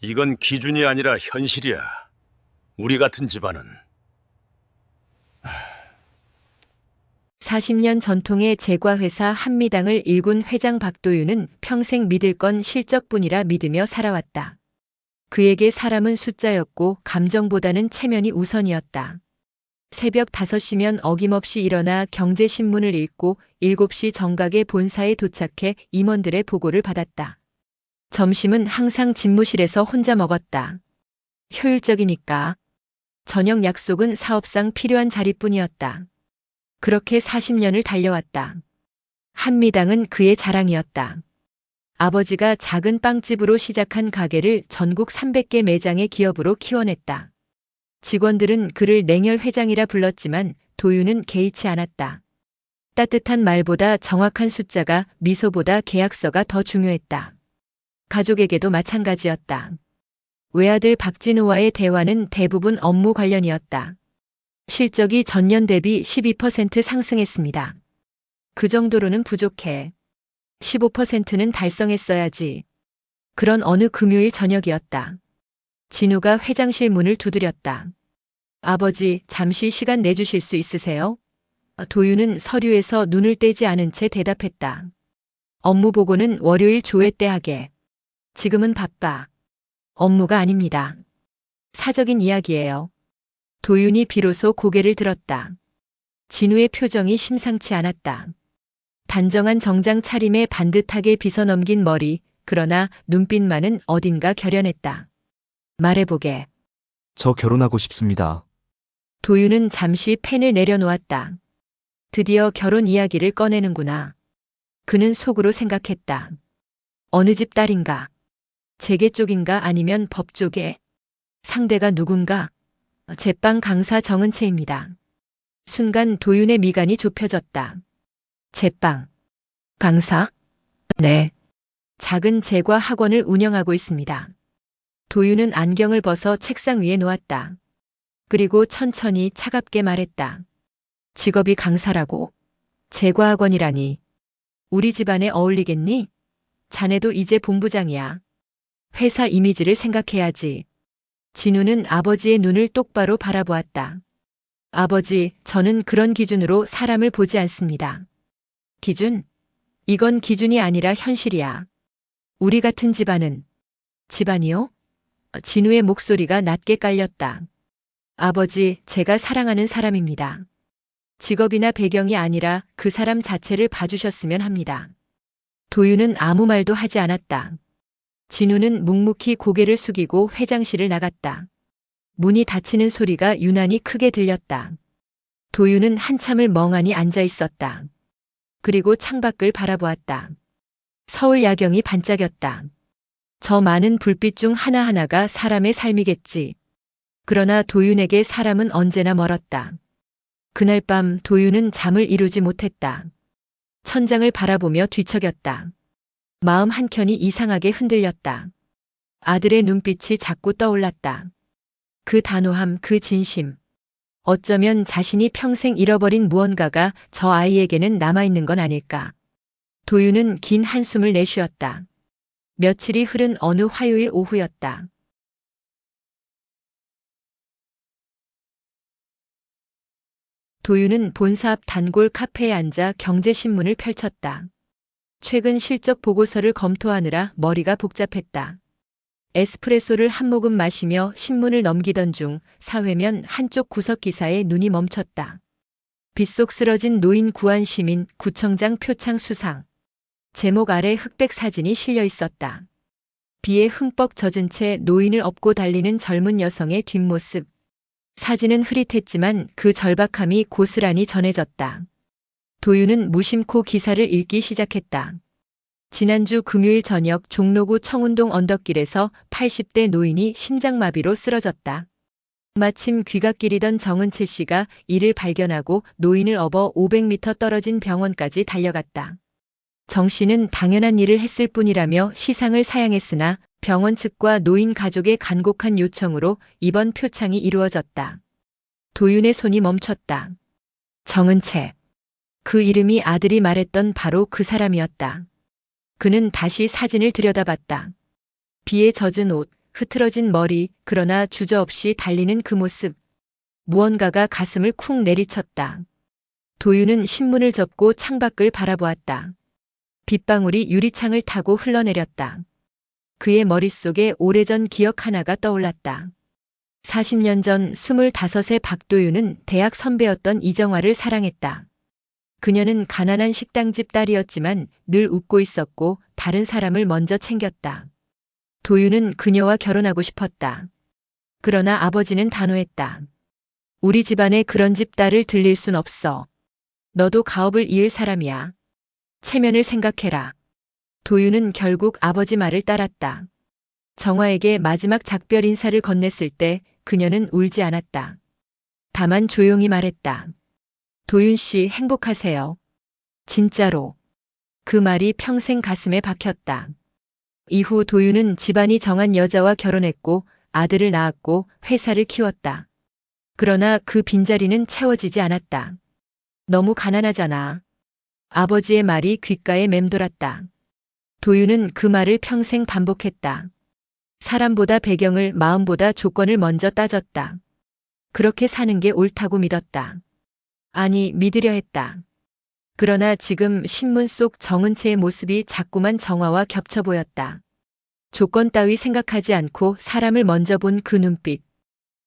이건 기준이 아니라 현실이야. 우리 같은 집안은 40년 전통의 제과회사 한미당을 일군 회장 박도윤은 평생 믿을 건 실적뿐이라 믿으며 살아왔다. 그에게 사람은 숫자였고 감정보다는 체면이 우선이었다. 새벽 5시면 어김없이 일어나 경제신문을 읽고 7시 정각에 본사에 도착해 임원들의 보고를 받았다. 점심은 항상 집무실에서 혼자 먹었다. 효율적이니까. 저녁 약속은 사업상 필요한 자리뿐이었다. 그렇게 40년을 달려왔다. 한미당은 그의 자랑이었다. 아버지가 작은 빵집으로 시작한 가게를 전국 300개 매장의 기업으로 키워냈다. 직원들은 그를 냉혈 회장이라 불렀지만 도윤은 개의치 않았다. 따뜻한 말보다 정확한 숫자가, 미소보다 계약서가 더 중요했다. 가족에게도 마찬가지였다. 외아들 박진우와의 대화는 대부분 업무 관련이었다. 실적이 전년 대비 12% 상승했습니다. 그 정도로는 부족해. 15%는 달성했어야지. 그런 어느 금요일 저녁이었다. 진우가 회장실 문을 두드렸다. 아버지, 잠시 시간 내주실 수 있으세요? 도윤은 서류에서 눈을 떼지 않은 채 대답했다. 업무 보고는 월요일 조회 때 하게. 지금은 바빠. 업무가 아닙니다. 사적인 이야기예요. 도윤이 비로소 고개를 들었다. 진우의 표정이 심상치 않았다. 단정한 정장 차림에 반듯하게 빗어넘긴 머리, 그러나 눈빛만은 어딘가 결연했다. 말해보게. 저 결혼하고 싶습니다. 도윤은 잠시 펜을 내려놓았다. 드디어 결혼 이야기를 꺼내는구나. 그는 속으로 생각했다. 어느 집 딸인가? 재계 쪽인가 아니면 법 쪽에? 상대가 누군가? 제빵 강사 정은채입니다. 순간 도윤의 미간이 좁혀졌다. 제빵 강사? 네. 작은 제과 학원을 운영하고 있습니다. 도윤은 안경을 벗어 책상 위에 놓았다. 그리고 천천히 차갑게 말했다. 직업이 강사라고? 제과 학원이라니. 우리 집안에 어울리겠니? 자네도 이제 본부장이야. 회사 이미지를 생각해야지. 진우는 아버지의 눈을 똑바로 바라보았다. 아버지, 저는 그런 기준으로 사람을 보지 않습니다. 기준? 이건 기준이 아니라 현실이야. 우리 같은 집안은. 집안이요? 진우의 목소리가 낮게 깔렸다. 아버지, 제가 사랑하는 사람입니다. 직업이나 배경이 아니라 그 사람 자체를 봐주셨으면 합니다. 도윤은 아무 말도 하지 않았다. 진우는 묵묵히 고개를 숙이고 회장실을 나갔다. 문이 닫히는 소리가 유난히 크게 들렸다. 도윤은 한참을 멍하니 앉아 있었다. 그리고 창밖을 바라보았다. 서울 야경이 반짝였다. 저 많은 불빛 중 하나하나가 사람의 삶이겠지. 그러나 도윤에게 사람은 언제나 멀었다. 그날 밤 도윤은 잠을 이루지 못했다. 천장을 바라보며 뒤척였다. 마음 한켠이 이상하게 흔들렸다. 아들의 눈빛이 자꾸 떠올랐다. 그 단호함, 그 진심. 어쩌면 자신이 평생 잃어버린 무언가가 저 아이에게는 남아있는 건 아닐까. 도윤은 긴 한숨을 내쉬었다. 며칠이 흐른 어느 화요일 오후였다. 도윤은 본사 앞 단골 카페에 앉아 경제신문을 펼쳤다. 최근 실적 보고서를 검토하느라 머리가 복잡했다. 에스프레소를 한 모금 마시며 신문을 넘기던 중 사회면 한쪽 구석 기사에 눈이 멈췄다. 빗속 쓰러진 노인 구한 시민 구청장 표창 수상. 제목 아래 흑백 사진이 실려 있었다. 비에 흠뻑 젖은 채 노인을 업고 달리는 젊은 여성의 뒷모습. 사진은 흐릿했지만 그 절박함이 고스란히 전해졌다. 도윤은 무심코 기사를 읽기 시작했다. 지난주 금요일 저녁 종로구 청운동 언덕길에서 80대 노인이 심장마비로 쓰러졌다. 마침 귀갓길이던 정은채 씨가 이를 발견하고 노인을 업어 500m 떨어진 병원까지 달려갔다. 정 씨는 당연한 일을 했을 뿐이라며 시상을 사양했으나 병원 측과 노인 가족의 간곡한 요청으로 이번 표창이 이루어졌다. 도윤의 손이 멈췄다. 정은채. 그 이름이 아들이 말했던 바로 그 사람이었다. 그는 다시 사진을 들여다봤다. 비에 젖은 옷, 흐트러진 머리, 그러나 주저없이 달리는 그 모습. 무언가가 가슴을 쿵 내리쳤다. 도윤은 신문을 접고 창밖을 바라보았다. 빗방울이 유리창을 타고 흘러내렸다. 그의 머릿속에 오래전 기억 하나가 떠올랐다. 40년 전 25세 박도윤은 대학 선배였던 이정화를 사랑했다. 그녀는 가난한 식당집 딸이었지만 늘 웃고 있었고 다른 사람을 먼저 챙겼다. 도윤은 그녀와 결혼하고 싶었다. 그러나 아버지는 단호했다. 우리 집안에 그런 집 딸을 들릴 순 없어. 너도 가업을 이을 사람이야. 체면을 생각해라. 도윤은 결국 아버지 말을 따랐다. 정화에게 마지막 작별 인사를 건넸을 때 그녀는 울지 않았다. 다만 조용히 말했다. 도윤 씨 행복하세요. 진짜로. 그 말이 평생 가슴에 박혔다. 이후 도윤은 집안이 정한 여자와 결혼했고 아들을 낳았고 회사를 키웠다. 그러나 그 빈자리는 채워지지 않았다. 너무 가난하잖아. 아버지의 말이 귓가에 맴돌았다. 도윤은 그 말을 평생 반복했다. 사람보다 배경을, 마음보다 조건을 먼저 따졌다. 그렇게 사는 게 옳다고 믿었다. 아니, 믿으려 했다. 그러나 지금 신문 속 정은채의 모습이 자꾸만 정화와 겹쳐 보였다. 조건 따위 생각하지 않고 사람을 먼저 본 그 눈빛.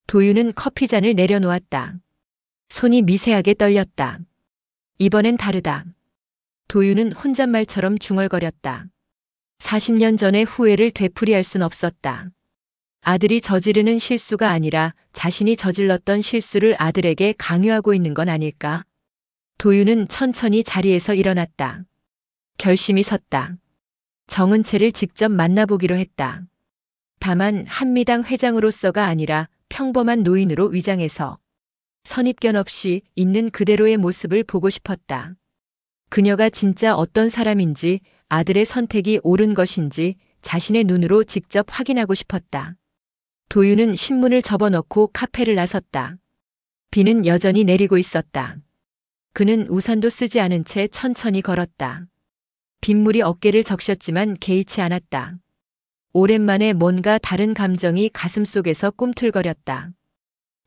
도윤은 커피잔을 내려놓았다. 손이 미세하게 떨렸다. 이번엔 다르다. 도윤은 혼잣말처럼 중얼거렸다. 40년 전의 후회를 되풀이할 순 없었다. 아들이 저지르는 실수가 아니라 자신이 저질렀던 실수를 아들에게 강요하고 있는 건 아닐까? 도윤은 천천히 자리에서 일어났다. 결심이 섰다. 정은채를 직접 만나보기로 했다. 다만 한미당 회장으로서가 아니라 평범한 노인으로 위장해서 선입견 없이 있는 그대로의 모습을 보고 싶었다. 그녀가 진짜 어떤 사람인지, 아들의 선택이 옳은 것인지 자신의 눈으로 직접 확인하고 싶었다. 도윤은 신문을 접어넣고 카페를 나섰다. 비는 여전히 내리고 있었다. 그는 우산도 쓰지 않은 채 천천히 걸었다. 빗물이 어깨를 적셨지만 개의치 않았다. 오랜만에 뭔가 다른 감정이 가슴속에서 꿈틀거렸다.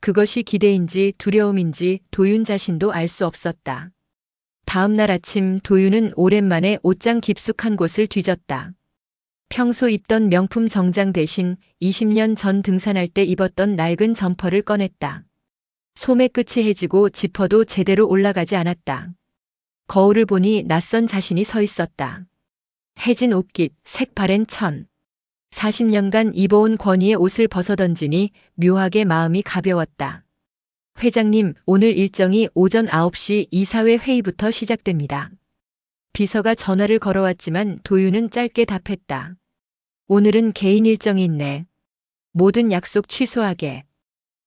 그것이 기대인지 두려움인지 도윤 자신도 알 수 없었다. 다음 날 아침 도윤은 오랜만에 옷장 깊숙한 곳을 뒤졌다. 평소 입던 명품 정장 대신 20년 전 등산할 때 입었던 낡은 점퍼를 꺼냈다. 소매 끝이 해지고 지퍼도 제대로 올라가지 않았다. 거울을 보니 낯선 자신이 서 있었다. 해진 옷깃, 색바랜 천. 40년간 입어온 권위의 옷을 벗어던지니 묘하게 마음이 가벼웠다. 회장님, 오늘 일정이 오전 9시 이사회 회의부터 시작됩니다. 비서가 전화를 걸어왔지만 도윤은 짧게 답했다. 오늘은 개인 일정이 있네. 모든 약속 취소하게.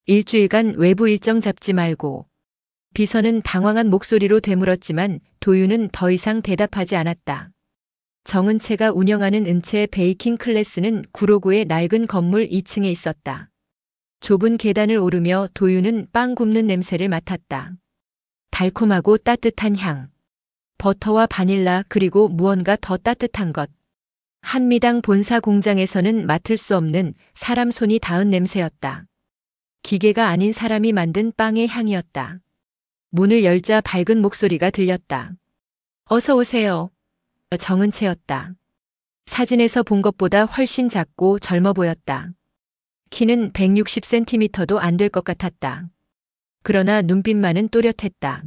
일주일간 외부 일정 잡지 말고. 비서는 당황한 목소리로 되물었지만 도윤은 더 이상 대답하지 않았다. 정은채가 운영하는 은채 베이킹 클래스는 구로구의 낡은 건물 2층에 있었다. 좁은 계단을 오르며 도윤은 빵 굽는 냄새를 맡았다. 달콤하고 따뜻한 향. 버터와 바닐라 그리고 무언가 더 따뜻한 것. 한미당 본사 공장에서는 맡을 수 없는 사람 손이 닿은 냄새였다. 기계가 아닌 사람이 만든 빵의 향이었다. 문을 열자 밝은 목소리가 들렸다. 어서 오세요. 정은채였다. 사진에서 본 것보다 훨씬 작고 젊어 보였다. 키는 160cm도 안 될 것 같았다. 그러나 눈빛만은 또렷했다.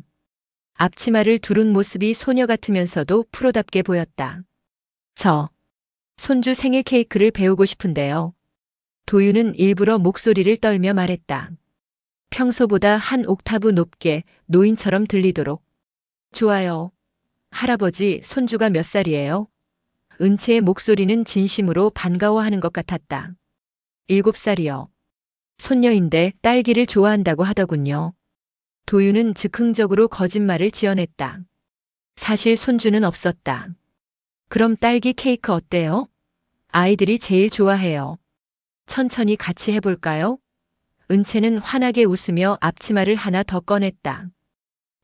앞치마를 두른 모습이 소녀 같으면서도 프로답게 보였다. 저 손주 생일 케이크를 배우고 싶은데요. 도윤은 일부러 목소리를 떨며 말했다. 평소보다 한 옥타브 높게 노인처럼 들리도록. 좋아요. 할아버지, 손주가 몇 살이에요? 은채의 목소리는 진심으로 반가워하는 것 같았다. 7살이요. 손녀인데 딸기를 좋아한다고 하더군요. 도윤은 즉흥적으로 거짓말을 지어냈다. 사실 손주는 없었다. 그럼 딸기 케이크 어때요? 아이들이 제일 좋아해요. 천천히 같이 해볼까요? 은채는 환하게 웃으며 앞치마를 하나 더 꺼냈다.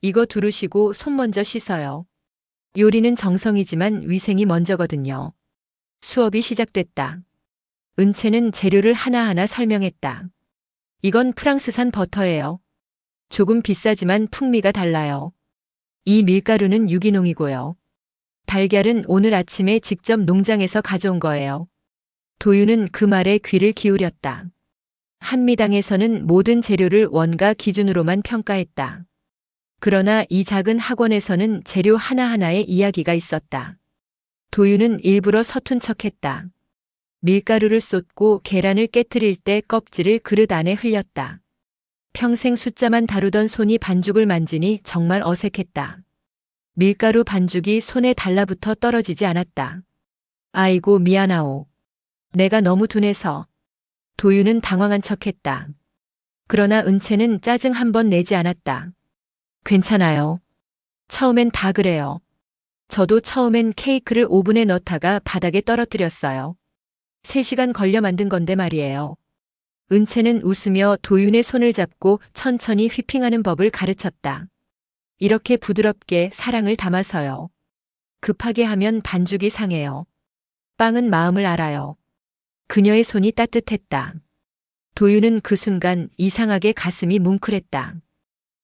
이거 두르시고 손 먼저 씻어요. 요리는 정성이지만 위생이 먼저거든요. 수업이 시작됐다. 은채는 재료를 하나하나 설명했다. 이건 프랑스산 버터예요. 조금 비싸지만 풍미가 달라요. 이 밀가루는 유기농이고요. 달걀은 오늘 아침에 직접 농장에서 가져온 거예요. 도윤은 그 말에 귀를 기울였다. 한미당에서는 모든 재료를 원가 기준으로만 평가했다. 그러나 이 작은 학원에서는 재료 하나하나에 이야기가 있었다. 도윤은 일부러 서툰 척했다. 밀가루를 쏟고 계란을 깨트릴 때 껍질을 그릇 안에 흘렸다. 평생 숫자만 다루던 손이 반죽을 만지니 정말 어색했다. 밀가루 반죽이 손에 달라붙어 떨어지지 않았다. 아이고 미안하오. 내가 너무 둔해서. 도윤은 당황한 척했다. 그러나 은채는 짜증 한 번 내지 않았다. 괜찮아요. 처음엔 다 그래요. 저도 처음엔 케이크를 오븐에 넣다가 바닥에 떨어뜨렸어요. 3시간 걸려 만든 건데 말이에요. 은채는 웃으며 도윤의 손을 잡고 천천히 휘핑하는 법을 가르쳤다. 이렇게 부드럽게 사랑을 담아서요. 급하게 하면 반죽이 상해요. 빵은 마음을 알아요. 그녀의 손이 따뜻했다. 도윤은 그 순간 이상하게 가슴이 뭉클했다.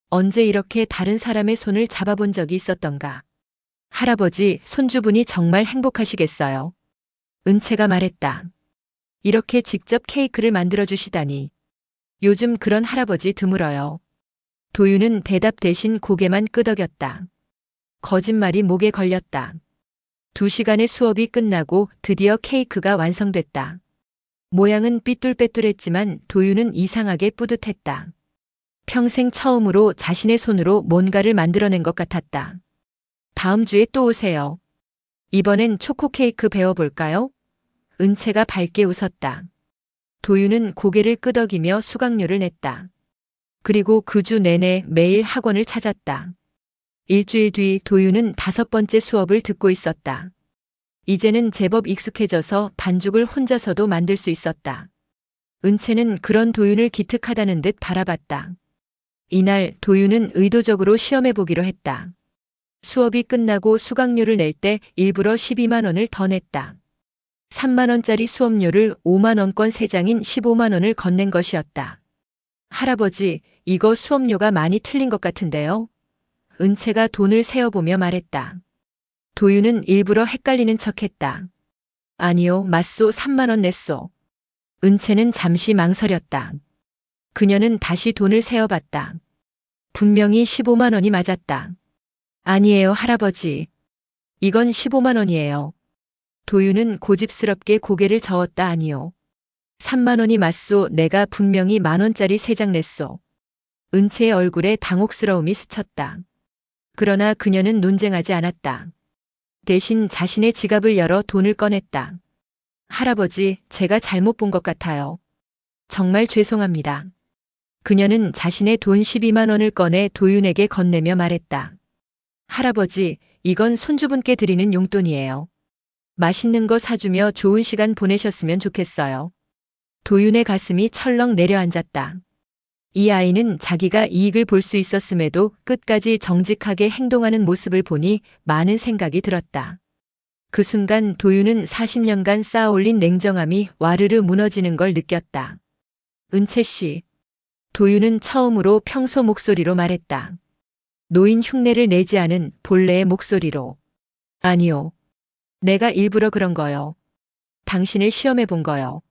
언제 이렇게 다른 사람의 손을 잡아본 적이 있었던가. 할아버지, 손주분이 정말 행복하시겠어요. 은채가 말했다. 이렇게 직접 케이크를 만들어주시다니. 요즘 그런 할아버지 드물어요. 도윤은 대답 대신 고개만 끄덕였다. 거짓말이 목에 걸렸다. 2시간의 수업이 끝나고 드디어 케이크가 완성됐다. 모양은 삐뚤빼뚤했지만 도윤은 이상하게 뿌듯했다. 평생 처음으로 자신의 손으로 뭔가를 만들어낸 것 같았다. 다음 주에 또 오세요. 이번엔 초코 케이크 배워볼까요? 은채가 밝게 웃었다. 도윤은 고개를 끄덕이며 수강료를 냈다. 그리고 그 주 내내 매일 학원을 찾았다. 일주일 뒤 도윤은 5번째 수업을 듣고 있었다. 이제는 제법 익숙해져서 반죽을 혼자서도 만들 수 있었다. 은채는 그런 도윤을 기특하다는 듯 바라봤다. 이날 도윤은 의도적으로 시험해보기로 했다. 수업이 끝나고 수강료를 낼 때 일부러 12만 원을 더 냈다. 3만 원짜리 수업료를 5만 원권 3장인 15만 원을 건넨 것이었다. 할아버지, 이거 수업료가 많이 틀린 것 같은데요? 은채가 돈을 세어보며 말했다. 도윤은 일부러 헷갈리는 척했다. 아니요, 맞소 3만 원 냈소. 은채는 잠시 망설였다. 그녀는 다시 돈을 세어봤다. 분명히 15만 원이 맞았다. 아니에요, 할아버지. 이건 15만 원이에요. 도윤은 고집스럽게 고개를 저었다. 아니요. 3만 원이 맞소. 내가 분명히 만 원짜리 3장 냈소. 은채의 얼굴에 당혹스러움이 스쳤다. 그러나 그녀는 논쟁하지 않았다. 대신 자신의 지갑을 열어 돈을 꺼냈다. 할아버지, 제가 잘못 본 것 같아요. 정말 죄송합니다. 그녀는 자신의 돈 12만 원을 꺼내 도윤에게 건네며 말했다. 할아버지, 이건 손주분께 드리는 용돈이에요. 맛있는 거 사주며 좋은 시간 보내셨으면 좋겠어요. 도윤의 가슴이 철렁 내려앉았다. 이 아이는 자기가 이익을 볼 수 있었음에도 끝까지 정직하게 행동하는 모습을 보니 많은 생각이 들었다. 그 순간 도윤은 40년간 쌓아올린 냉정함이 와르르 무너지는 걸 느꼈다. 은채 씨. 도윤은 처음으로 평소 목소리로 말했다. 노인 흉내를 내지 않은 본래의 목소리로. 아니요. 내가 일부러 그런 거요. 당신을 시험해 본 거요.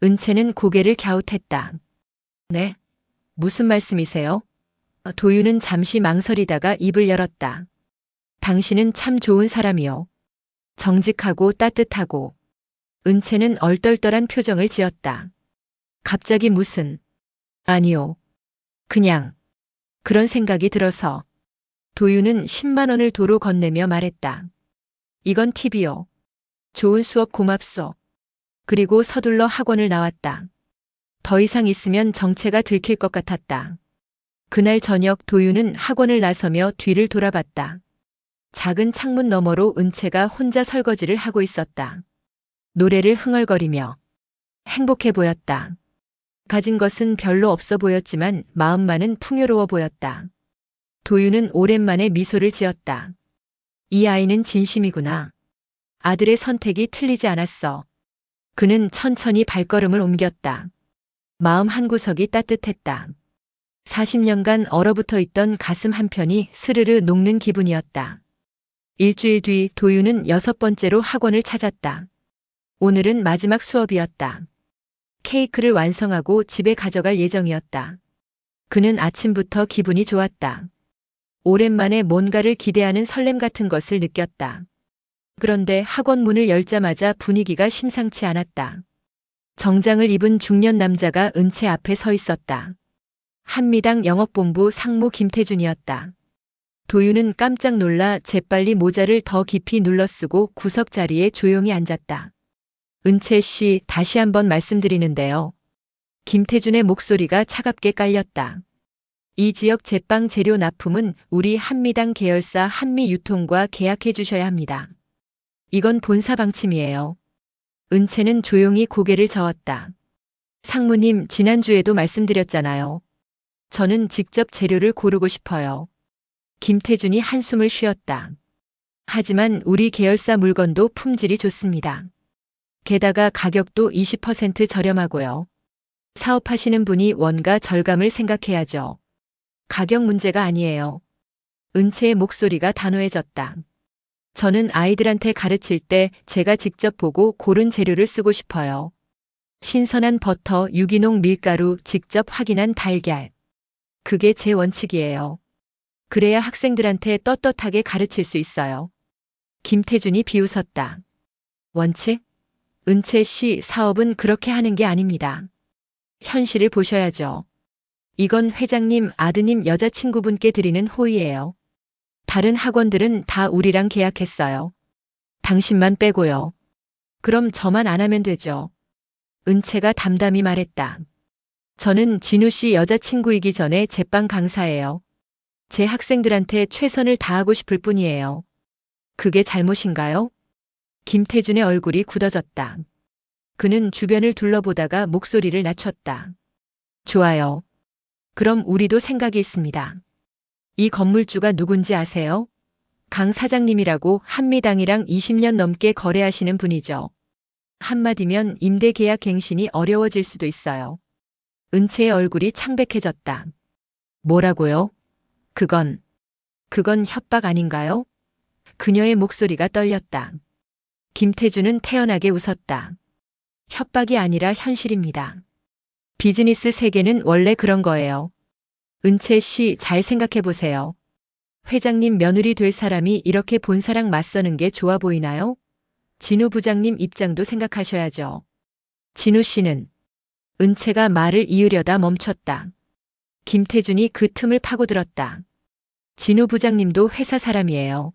은채는 고개를 갸웃했다. 네? 무슨 말씀이세요? 도윤은 잠시 망설이다가 입을 열었다. 당신은 참 좋은 사람이요. 정직하고 따뜻하고. 은채는 얼떨떨한 표정을 지었다. 갑자기 무슨. 아니요. 그냥. 그런 생각이 들어서. 도윤은 10만 원을 도로 건네며 말했다. 이건 팁이요. 좋은 수업 고맙소. 그리고 서둘러 학원을 나왔다. 더 이상 있으면 정체가 들킬 것 같았다. 그날 저녁 도윤은 학원을 나서며 뒤를 돌아봤다. 작은 창문 너머로 은채가 혼자 설거지를 하고 있었다. 노래를 흥얼거리며 행복해 보였다. 가진 것은 별로 없어 보였지만 마음만은 풍요로워 보였다. 도윤은 오랜만에 미소를 지었다. 이 아이는 진심이구나. 아들의 선택이 틀리지 않았어. 그는 천천히 발걸음을 옮겼다. 마음 한구석이 따뜻했다. 40년간 얼어붙어 있던 가슴 한편이 스르르 녹는 기분이었다. 일주일 뒤 도윤은 6번째로 학원을 찾았다. 오늘은 마지막 수업이었다. 케이크를 완성하고 집에 가져갈 예정이었다. 그는 아침부터 기분이 좋았다. 오랜만에 뭔가를 기대하는 설렘 같은 것을 느꼈다. 그런데 학원 문을 열자마자 분위기가 심상치 않았다. 정장을 입은 중년 남자가 은채 앞에 서 있었다. 한미당 영업본부 상무 김태준이었다. 도윤은 깜짝 놀라 재빨리 모자를 더 깊이 눌러쓰고 구석 자리에 조용히 앉았다. 은채 씨, 다시 한번 말씀드리는데요. 김태준의 목소리가 차갑게 깔렸다. 이 지역 제빵 재료 납품은 우리 한미당 계열사 한미유통과 계약해 주셔야 합니다. 이건 본사 방침이에요. 은채는 조용히 고개를 저었다. 상무님, 지난주에도 말씀드렸잖아요. 저는 직접 재료를 고르고 싶어요. 김태준이 한숨을 쉬었다. 하지만 우리 계열사 물건도 품질이 좋습니다. 게다가 가격도 20% 저렴하고요. 사업하시는 분이 원가 절감을 생각해야죠. 가격 문제가 아니에요. 은채의 목소리가 단호해졌다. 저는 아이들한테 가르칠 때 제가 직접 보고 고른 재료를 쓰고 싶어요. 신선한 버터, 유기농 밀가루, 직접 확인한 달걀. 그게 제 원칙이에요. 그래야 학생들한테 떳떳하게 가르칠 수 있어요. 김태준이 비웃었다. 원칙? 은채 씨, 사업은 그렇게 하는 게 아닙니다. 현실을 보셔야죠. 이건 회장님, 아드님, 여자친구분께 드리는 호의예요. 다른 학원들은 다 우리랑 계약했어요. 당신만 빼고요. 그럼 저만 안 하면 되죠. 은채가 담담히 말했다. 저는 진우 씨 여자친구이기 전에 제빵 강사예요. 제 학생들한테 최선을 다하고 싶을 뿐이에요. 그게 잘못인가요? 김태준의 얼굴이 굳어졌다. 그는 주변을 둘러보다가 목소리를 낮췄다. 좋아요. 그럼 우리도 생각이 있습니다. 이 건물주가 누군지 아세요? 강 사장님이라고 한미당이랑 20년 넘게 거래하시는 분이죠. 한마디면 임대 계약 갱신이 어려워질 수도 있어요. 은채의 얼굴이 창백해졌다. 뭐라고요? 그건 협박 아닌가요? 그녀의 목소리가 떨렸다. 김태준은 태연하게 웃었다. 협박이 아니라 현실입니다. 비즈니스 세계는 원래 그런 거예요. 은채 씨, 잘 생각해 보세요. 회장님 며느리 될 사람이 이렇게 본사랑 맞서는 게 좋아 보이나요? 진우 부장님 입장도 생각하셔야죠. 진우 씨는 은채가 말을 이으려다 멈췄다. 김태준이 그 틈을 파고들었다. 진우 부장님도 회사 사람이에요.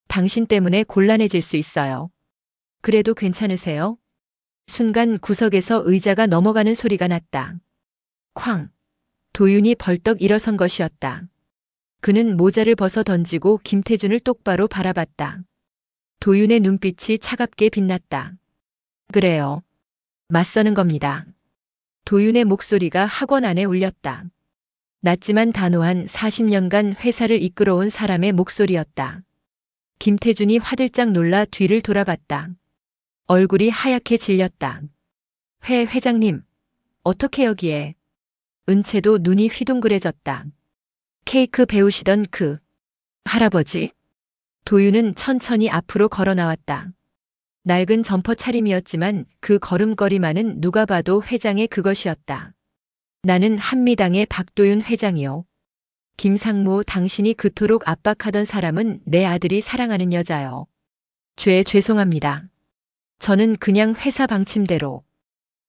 당신 때문에 곤란해질 수 있어요. 그래도 괜찮으세요? 순간 구석에서 의자가 넘어가는 소리가 났다. 쾅! 도윤이 벌떡 일어선 것이었다. 그는 모자를 벗어 던지고 김태준을 똑바로 바라봤다. 도윤의 눈빛이 차갑게 빛났다. 그래요. 맞서는 겁니다. 도윤의 목소리가 학원 안에 울렸다. 낮지만 단호한 40년간 회사를 이끌어온 사람의 목소리였다. 김태준이 화들짝 놀라 뒤를 돌아봤다. 얼굴이 하얗게 질렸다. 회장님, 어떻게 여기에? 은채도 눈이 휘둥그레졌다. 케이크 배우시던 그 할아버지? 도윤은 천천히 앞으로 걸어 나왔다. 낡은 점퍼 차림이었지만 그 걸음걸이만은 누가 봐도 회장의 그것이었다. 나는 한미당의 박도윤 회장이요. 김상무, 당신이 그토록 압박하던 사람은 내 아들이 사랑하는 여자요. 죄송합니다. 저는 그냥 회사 방침대로.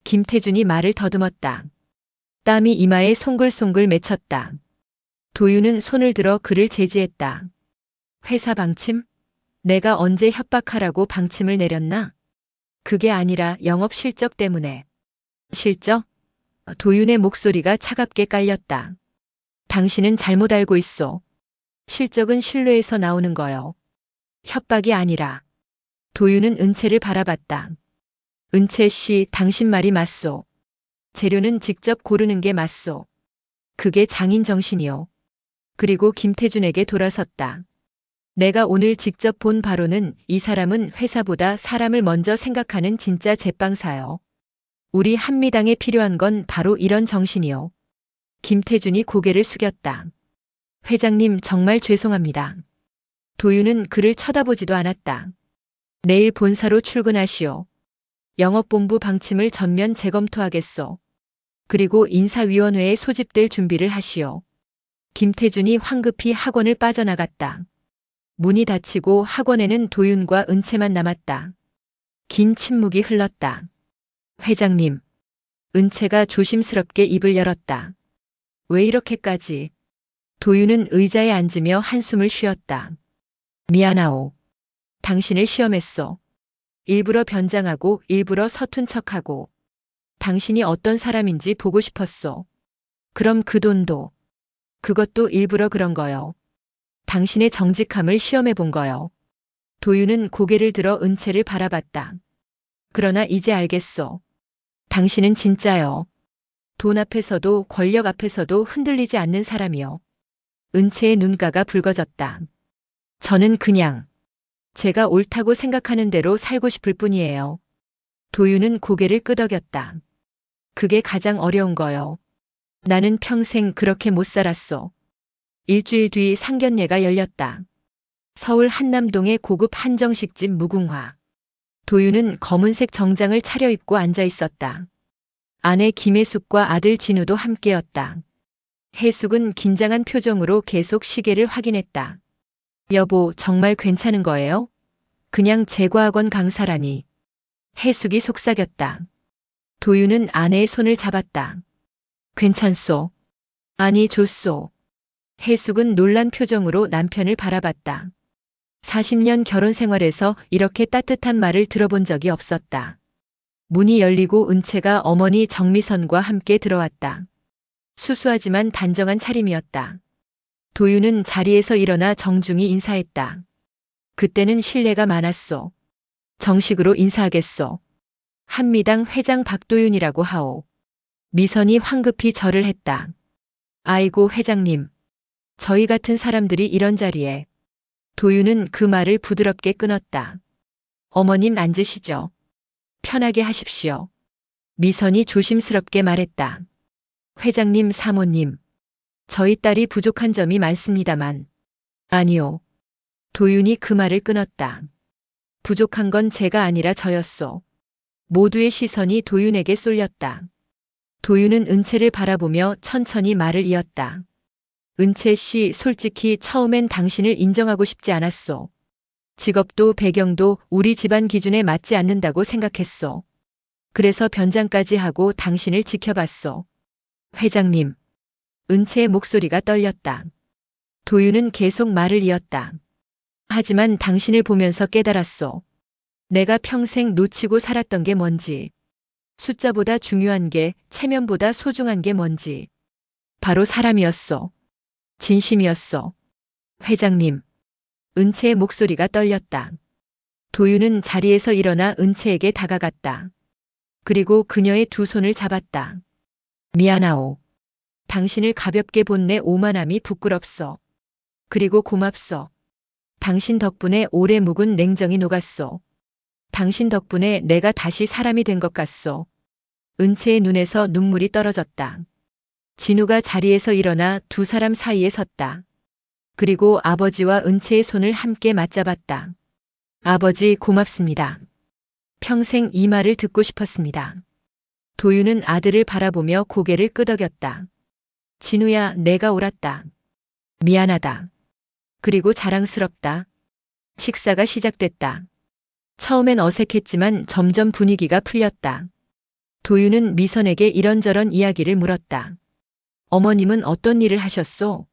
김태준이 말을 더듬었다. 땀이 이마에 송글송글 맺혔다. 도윤은 손을 들어 그를 제지했다. 회사 방침? 내가 언제 협박하라고 방침을 내렸나? 그게 아니라 영업 실적 때문에. 실적? 도윤의 목소리가 차갑게 깔렸다. 당신은 잘못 알고 있어. 실적은 신뢰에서 나오는 거요. 협박이 아니라. 도윤은 은채를 바라봤다. 은채 씨, 당신 말이 맞소. 재료는 직접 고르는 게 맞소. 그게 장인 정신이요. 그리고 김태준에게 돌아섰다. 내가 오늘 직접 본 바로는 이 사람은 회사보다 사람을 먼저 생각하는 진짜 제빵사요. 우리 한미당에 필요한 건 바로 이런 정신이요. 김태준이 고개를 숙였다. 회장님 정말 죄송합니다. 도윤은 그를 쳐다보지도 않았다. 내일 본사로 출근하시오. 영업본부 방침을 전면 재검토하겠소. 그리고 인사위원회에 소집될 준비를 하시오. 김태준이 황급히 학원을 빠져나갔다. 문이 닫히고 학원에는 도윤과 은채만 남았다. 긴 침묵이 흘렀다. 회장님. 은채가 조심스럽게 입을 열었다. 왜 이렇게까지? 도윤은 의자에 앉으며 한숨을 쉬었다. 미안하오. 당신을 시험했소. 일부러 변장하고 일부러 서툰 척하고. 당신이 어떤 사람인지 보고 싶었소. 그럼 그 돈도. 그것도 일부러 그런 거요. 당신의 정직함을 시험해 본 거요. 도윤은 고개를 들어 은채를 바라봤다. 그러나 이제 알겠소. 당신은 진짜요. 돈 앞에서도 권력 앞에서도 흔들리지 않는 사람이요. 은채의 눈가가 붉어졌다. 저는 그냥 제가 옳다고 생각하는 대로 살고 싶을 뿐이에요. 도윤은 고개를 끄덕였다. 그게 가장 어려운 거요. 나는 평생 그렇게 못 살았소. 일주일 뒤 상견례가 열렸다. 서울 한남동의 고급 한정식집 무궁화. 도윤은 검은색 정장을 차려입고 앉아 있었다. 아내 김혜숙과 아들 진우도 함께였다. 혜숙은 긴장한 표정으로 계속 시계를 확인했다. 여보, 정말 괜찮은 거예요? 그냥 제과학원 강사라니. 혜숙이 속삭였다. 도윤은 아내의 손을 잡았다. 괜찮소. 아니, 좋소. 혜숙은 놀란 표정으로 남편을 바라봤다. 40년 결혼 생활에서 이렇게 따뜻한 말을 들어본 적이 없었다. 문이 열리고 은채가 어머니 정미선과 함께 들어왔다. 수수하지만 단정한 차림이었다. 도윤은 자리에서 일어나 정중히 인사했다. 그때는 신뢰가 많았소. 정식으로 인사하겠소. 한미당 회장 박도윤이라고 하오. 미선이 황급히 절을 했다. 아이고 회장님. 저희 같은 사람들이 이런 자리에. 도윤은 그 말을 부드럽게 끊었다. 어머님 앉으시죠. 편하게 하십시오. 미선이 조심스럽게 말했다. 회장님, 사모님. 저희 딸이 부족한 점이 많습니다만. 아니요. 도윤이 그 말을 끊었다. 부족한 건 제가 아니라 저였소. 모두의 시선이 도윤에게 쏠렸다. 도윤은 은채를 바라보며 천천히 말을 이었다. 은채 씨, 솔직히 처음엔 당신을 인정하고 싶지 않았소. 직업도 배경도 우리 집안 기준에 맞지 않는다고 생각했소. 그래서 변장까지 하고 당신을 지켜봤소. 회장님. 은채의 목소리가 떨렸다. 도윤은 계속 말을 이었다. 하지만 당신을 보면서 깨달았소. 내가 평생 놓치고 살았던 게 뭔지. 숫자보다 중요한 게, 체면보다 소중한 게 뭔지. 바로 사람이었소. 진심이었소. 회장님. 은채의 목소리가 떨렸다. 도윤은 자리에서 일어나 은채에게 다가갔다. 그리고 그녀의 두 손을 잡았다. 미안하오. 당신을 가볍게 본 내 오만함이 부끄럽소. 그리고 고맙소. 당신 덕분에 오래 묵은 냉정이 녹았소. 당신 덕분에 내가 다시 사람이 된 것 같소. 은채의 눈에서 눈물이 떨어졌다. 진우가 자리에서 일어나 두 사람 사이에 섰다. 그리고 아버지와 은채의 손을 함께 맞잡았다. 아버지, 고맙습니다. 평생 이 말을 듣고 싶었습니다. 도윤은 아들을 바라보며 고개를 끄덕였다. 진우야, 내가 옳았다. 미안하다. 그리고 자랑스럽다. 식사가 시작됐다. 처음엔 어색했지만 점점 분위기가 풀렸다. 도윤은 미선에게 이런저런 이야기를 물었다. 어머님은 어떤 일을 하셨소?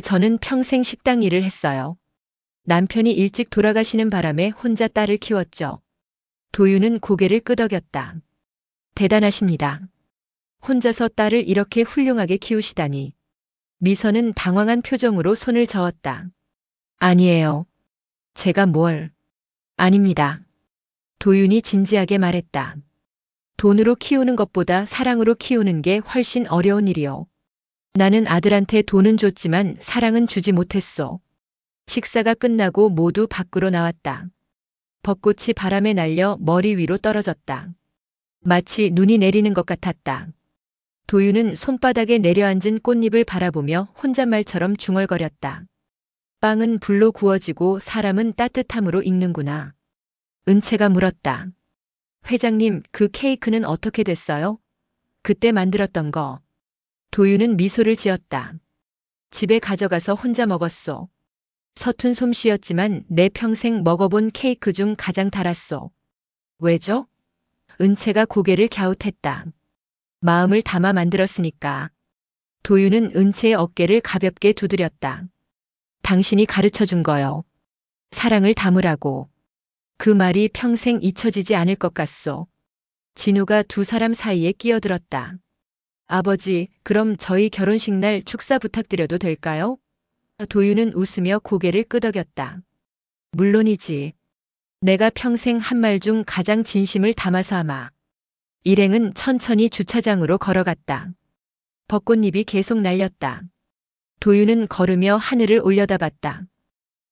저는 평생 식당 일을 했어요. 남편이 일찍 돌아가시는 바람에 혼자 딸을 키웠죠. 도윤은 고개를 끄덕였다. 대단하십니다. 혼자서 딸을 이렇게 훌륭하게 키우시다니. 미선은 당황한 표정으로 손을 저었다. 아니에요. 제가 뭘. 아닙니다. 도윤이 진지하게 말했다. 돈으로 키우는 것보다 사랑으로 키우는 게 훨씬 어려운 일이요. 나는 아들한테 돈은 줬지만 사랑은 주지 못했어. 식사가 끝나고 모두 밖으로 나왔다. 벚꽃이 바람에 날려 머리 위로 떨어졌다. 마치 눈이 내리는 것 같았다. 도윤은 손바닥에 내려앉은 꽃잎을 바라보며 혼잣말처럼 중얼거렸다. 빵은 불로 구워지고 사람은 따뜻함으로 익는구나. 은채가 물었다. 회장님, 그 케이크는 어떻게 됐어요? 그때 만들었던 거. 도윤은 미소를 지었다. 집에 가져가서 혼자 먹었소. 서툰 솜씨였지만 내 평생 먹어본 케이크 중 가장 달았소. 왜죠? 은채가 고개를 갸웃했다. 마음을 담아 만들었으니까. 도윤은 은채의 어깨를 가볍게 두드렸다. 당신이 가르쳐 준 거요. 사랑을 담으라고. 그 말이 평생 잊혀지지 않을 것 같소. 진우가 두 사람 사이에 끼어들었다. 아버지, 그럼 저희 결혼식 날 축사 부탁드려도 될까요? 도윤은 웃으며 고개를 끄덕였다. 물론이지. 내가 평생 한 말 중 가장 진심을 담아서 하마. 일행은 천천히 주차장으로 걸어갔다. 벚꽃잎이 계속 날렸다. 도윤은 걸으며 하늘을 올려다봤다.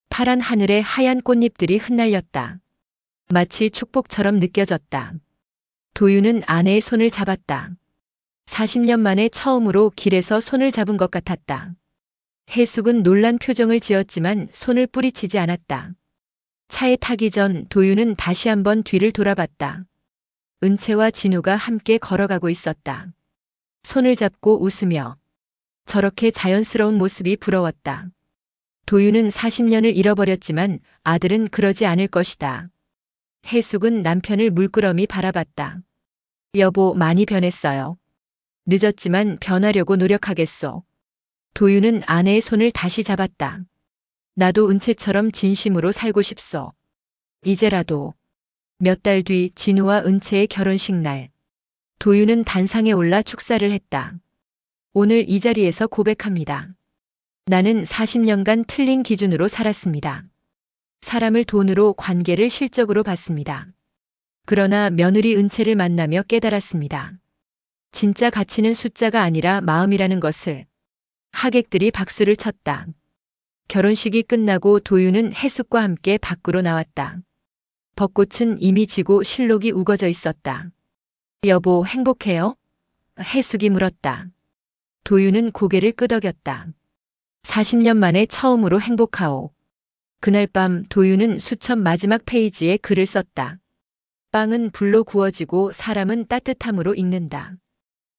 파란 하늘에 하얀 꽃잎들이 흩날렸다. 마치 축복처럼 느껴졌다. 도윤은 아내의 손을 잡았다. 40년 만에 처음으로 길에서 손을 잡은 것 같았다. 해숙은 놀란 표정을 지었지만 손을 뿌리치지 않았다. 차에 타기 전 도윤은 다시 한번 뒤를 돌아봤다. 은채와 진우가 함께 걸어가고 있었다. 손을 잡고 웃으며. 저렇게 자연스러운 모습이 부러웠다. 도윤은 40년을 잃어버렸지만 아들은 그러지 않을 것이다. 해숙은 남편을 물끄러미 바라봤다. 여보, 많이 변했어요. 늦었지만 변하려고 노력하겠소. 도윤은 아내의 손을 다시 잡았다. 나도 은채처럼 진심으로 살고 싶소. 이제라도. 몇 달 뒤 진우와 은채의 결혼식 날. 도윤은 단상에 올라 축사를 했다. 오늘 이 자리에서 고백합니다. 나는 40년간 틀린 기준으로 살았습니다. 사람을 돈으로, 관계를 실적으로 봤습니다. 그러나 며느리 은채를 만나며 깨달았습니다. 진짜 가치는 숫자가 아니라 마음이라는 것을. 하객들이 박수를 쳤다. 결혼식이 끝나고 도윤은 해숙과 함께 밖으로 나왔다. 벚꽃은 이미 지고 실록이 우거져 있었다. 여보, 행복해요? 해숙이 물었다. 도윤은 고개를 끄덕였다. 40년 만에 처음으로 행복하오. 그날 밤 도윤은 수첩 마지막 페이지에 글을 썼다. 빵은 불로 구워지고 사람은 따뜻함으로 익는다.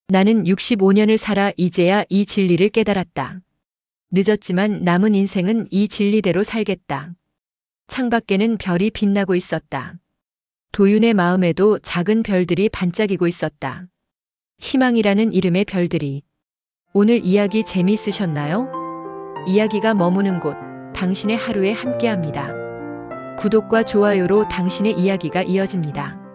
나는 65년을 살아 이제야 이 진리를 깨달았다. 늦었지만 남은 인생은 이 진리대로 살겠다. 창밖에는 별이 빛나고 있었다. 도윤의 마음에도 작은 별들이 반짝이고 있었다. 희망이라는 이름의 별들이. 오늘 이야기 재미있으셨나요? 이야기가 머무는 곳, 당신의 하루에 함께합니다. 구독과 좋아요로 당신의 이야기가 이어집니다.